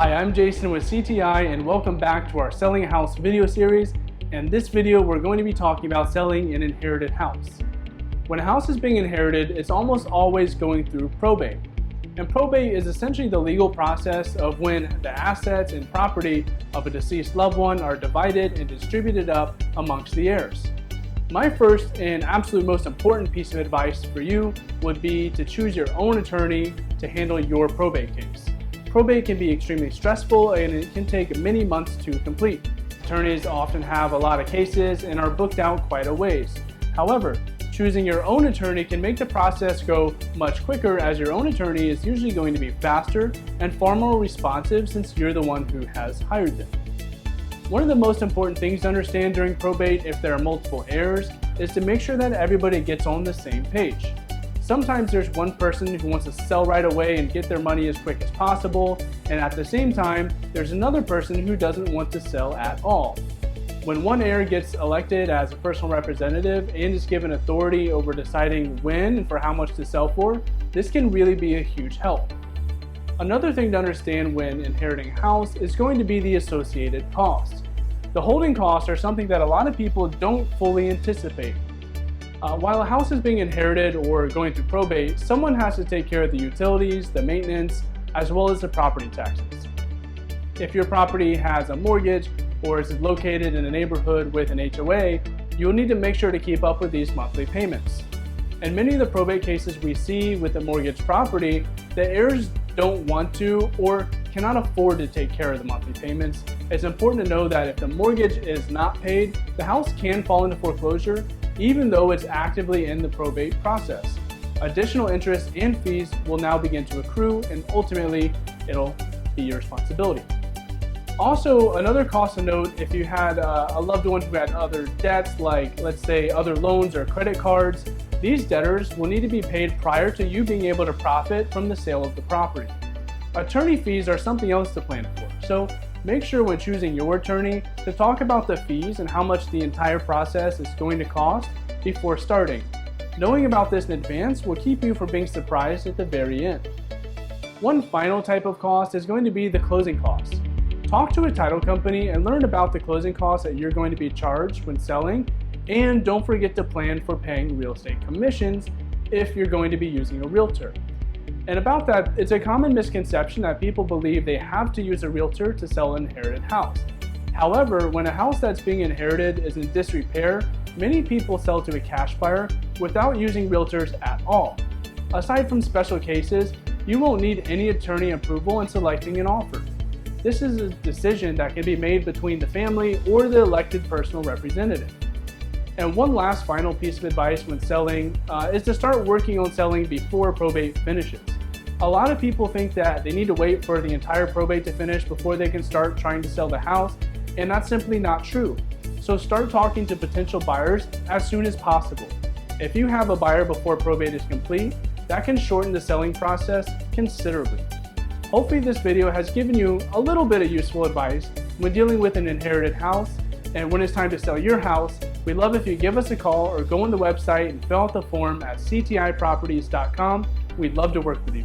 Hi, I'm Jason with CTI and welcome back to our Selling a House video series. In this video, we're going to be talking about selling an inherited house. When a house is being inherited, it's almost always going through probate. And probate is essentially the legal process of when the assets and property of a deceased loved one are divided and distributed up amongst the heirs. My first and absolute most important piece of advice for you would be to choose your own attorney to handle your probate case. Probate can be extremely stressful and it can take many months to complete. Attorneys often have a lot of cases and are booked out quite a ways. However, choosing your own attorney can make the process go much quicker, as your own attorney is usually going to be faster and far more responsive since you're the one who has hired them. One of the most important things to understand during probate, if there are multiple heirs, is to make sure that everybody gets on the same page. Sometimes there's one person who wants to sell right away and get their money as quick as possible, and at the same time, there's another person who doesn't want to sell at all. When one heir gets elected as a personal representative and is given authority over deciding when and for how much to sell for, this can really be a huge help. Another thing to understand when inheriting a house is going to be the associated costs. The holding costs are something that a lot of people don't fully anticipate. While a house is being inherited or going through probate, someone has to take care of the utilities, the maintenance, as well as the property taxes. If your property has a mortgage or is located in a neighborhood with an HOA, you'll need to make sure to keep up with these monthly payments. In many of the probate cases we see with the mortgage property, the heirs don't want to or cannot afford to take care of the monthly payments. It's important to know that if the mortgage is not paid, the house can fall into foreclosure even though it's actively in the probate process. Additional interest and fees will now begin to accrue, and ultimately it'll be your responsibility. Also, another cost to note, if you had a loved one who had other debts, like let's say other loans or credit cards, these debtors will need to be paid prior to you being able to profit from the sale of the property. Attorney fees are something else to plan for, so make sure when choosing your attorney to talk about the fees and how much the entire process is going to cost before starting. Knowing about this in advance will keep you from being surprised at the very end. One final type of cost is going to be the closing costs. Talk to a title company and learn about the closing costs that you're going to be charged when selling, and don't forget to plan for paying real estate commissions if you're going to be using a realtor. And about that, it's a common misconception that people believe they have to use a realtor to sell an inherited house. However, when a house that's being inherited is in disrepair, many people sell to a cash buyer without using realtors at all. Aside from special cases, you won't need any attorney approval in selecting an offer. This is a decision that can be made between the family or the elected personal representative. And one last final piece of advice when selling is to start working on selling before probate finishes. A lot of people think that they need to wait for the entire probate to finish before they can start trying to sell the house, and that's simply not true. So start talking to potential buyers as soon as possible. If you have a buyer before probate is complete, that can shorten the selling process considerably. Hopefully this video has given you a little bit of useful advice when dealing with an inherited house, and when it's time to sell your house, we'd love if you give us a call or go on the website and fill out the form at ctiproperties.com. We'd love to work with you.